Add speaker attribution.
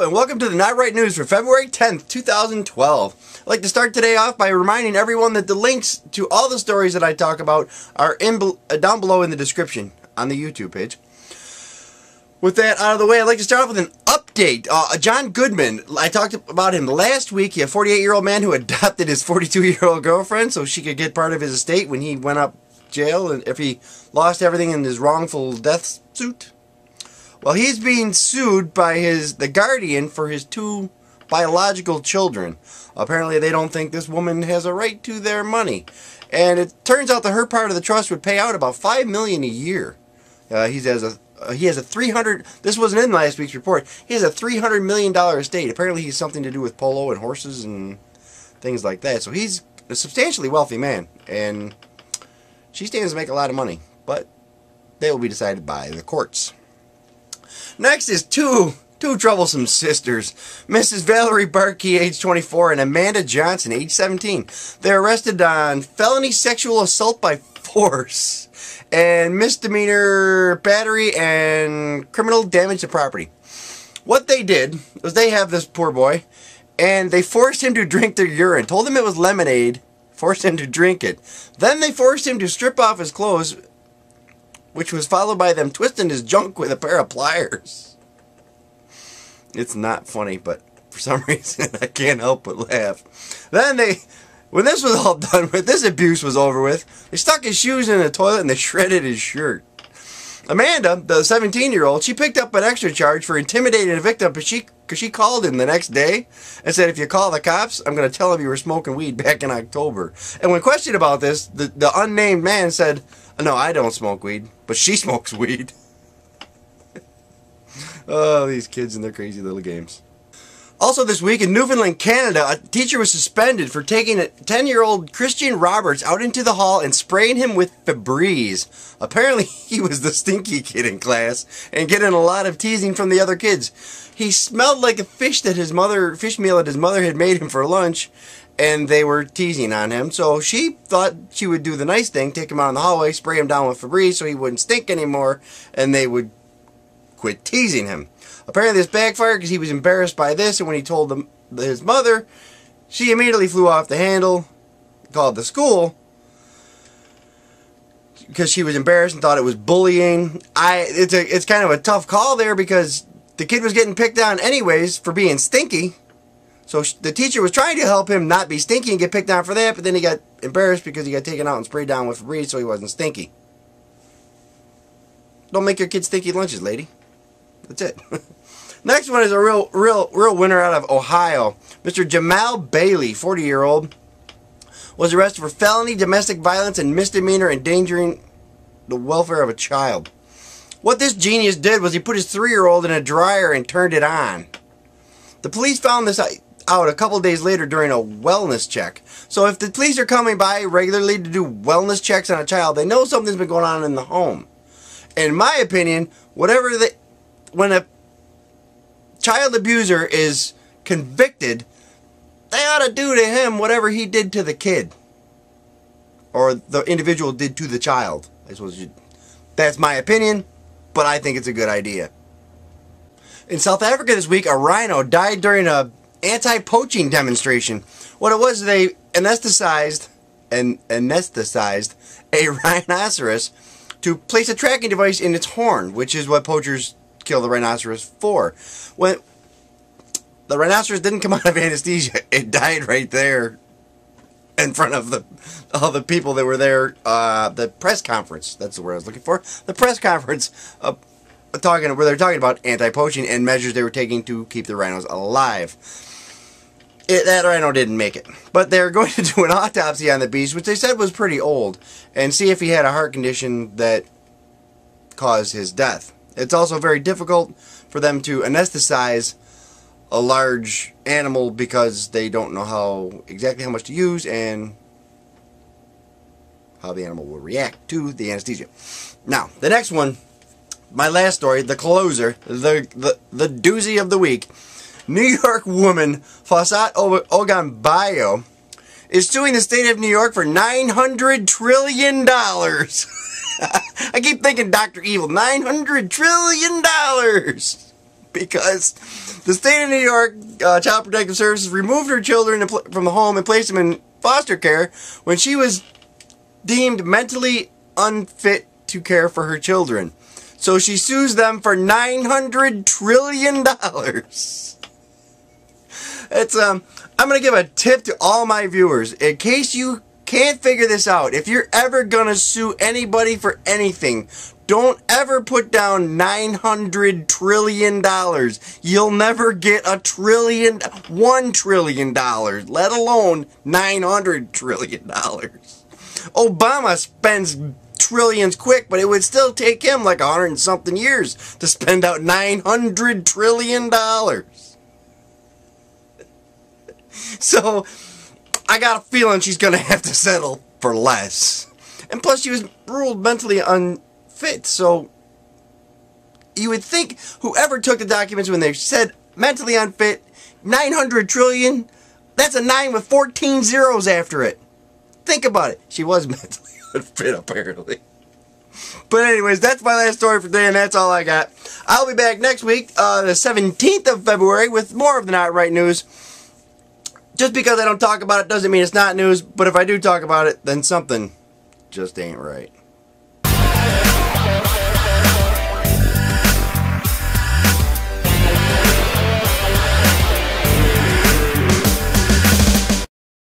Speaker 1: Hello and welcome to the Not Right News for February 10th, 2012. I'd like to start today off by reminding everyone that the links to all the stories that I talk about are down below in the description on the YouTube page. With that out of the way, I'd like to start off with an update. John Goodman, I talked about him last week. He's a 48-year-old man who adopted his 42-year-old girlfriend so she could get part of his estate when he went up jail and if he lost everything in his wrongful death suit. Well, he's being sued by the guardian for his two biological children. Apparently, they don't think this woman has a right to their money. And it turns out that her part of the trust would pay out about $5 million a year. He has a this wasn't in last week's report, he has a $300 million estate. Apparently, he's something to do with polo and horses and things like that. So he's a substantially wealthy man. And she stands to make a lot of money. But they will be decided by the courts. Next is two troublesome sisters, Mrs. Valerie Barkey, age 24, and Amanda Johnson, age 17. They're arrested on felony sexual assault by force and misdemeanor battery and criminal damage to property. What they did was they have this poor boy, and they forced him to drink their urine, told him it was lemonade, forced him to drink it. Then they forced him to strip off his clothes, which was followed by them twisting his junk with a pair of pliers. It's not funny, but for some reason I can't help but laugh. Then when this was all done with, this abuse was over with, they stuck his shoes in the toilet and they shredded his shirt. Amanda, the 17-year-old, she picked up an extra charge for intimidating a victim because she called him the next day and said, if you call the cops, I'm going to tell them you were smoking weed back in October. And when questioned about this, the unnamed man said, no, I don't smoke weed, but she smokes weed. Oh, these kids and their crazy little games. Also this week in Newfoundland, Canada, a teacher was suspended for taking a 10-year-old Christian Roberts out into the hall and spraying him with Febreze. Apparently he was the Stinky Kid in class and getting a lot of teasing from the other kids. He smelled like a fish meal that his mother had made him for lunch, and they were teasing on him. So she thought she would do the nice thing, take him out in the hallway, spray him down with Febreze so he wouldn't stink anymore, and they would quit teasing him. Apparently this backfired because he was embarrassed by this, and when he told his mother, she immediately flew off the handle, called the school, because she was embarrassed and thought it was bullying. It's kind of a tough call there because the kid was getting picked on anyways for being stinky. So the teacher was trying to help him not be stinky and get picked on for that, but then he got embarrassed because he got taken out and sprayed down with Febreze so he wasn't stinky. Don't make your kids stinky lunches, lady. That's it. Next one is a real winner out of Ohio. Mr. Jamal Bailey, 40-year-old, was arrested for felony domestic violence and misdemeanor endangering the welfare of a child. What this genius did was he put his 3-year-old in a dryer and turned it on. The police found this out a couple days later during a wellness check. So if the police are coming by regularly to do wellness checks on a child, they know something's been going on in the home. In my opinion, when a child abuser is convicted, they ought to do to him whatever he did to the kid. Or the individual did to the child. I suppose that's my opinion, but I think it's a good idea. In South Africa this week, a rhino died during an anti-poaching demonstration. What it was, they anesthetized a rhinoceros to place a tracking device in its horn, which is what poachers kill the rhinoceros for. When the rhinoceros didn't come out of anesthesia, it died right there in front of all the people that were there. The press conference, that's the word I was looking for. The press conference where they're talking about anti-poaching and measures they were taking to keep the rhinos alive. That rhino didn't make it. But they're going to do an autopsy on the beast, which they said was pretty old, and see if he had a heart condition that caused his death. It's also very difficult for them to anesthetize a large animal because they don't know exactly how much to use and how the animal will react to the anesthesia. Now, the next one, my last story, the closer, the doozy of the week. New York woman Fawcett Ogunbayo is suing the state of New York for $900 trillion. I keep thinking Dr. Evil. $900 trillion. because the state of New York Child Protective Services removed her children from the home and placed them in foster care when she was deemed mentally unfit to care for her children. So she sues them for $900 trillion. It's I'm going to give a tip to all my viewers. In case you can't figure this out, if you're ever going to sue anybody for anything, don't ever put down $900 trillion. You'll never get $1 trillion, let alone $900 trillion. Obama spends trillions quick, but it would still take him like 100 and something years to spend out $900 trillion. So, I got a feeling she's going to have to settle for less. And plus, she was ruled mentally unfit, so you would think whoever took the documents when they said mentally unfit, 900 trillion, that's a 9 with 14 zeros after it. Think about it. She was mentally unfit, apparently. But anyways, that's my last story for today, and that's all I got. I'll be back next week, the 17th of February, with more of the Not Right news. Just because I don't talk about it doesn't mean it's not news, but if I do talk about it, then something just ain't right.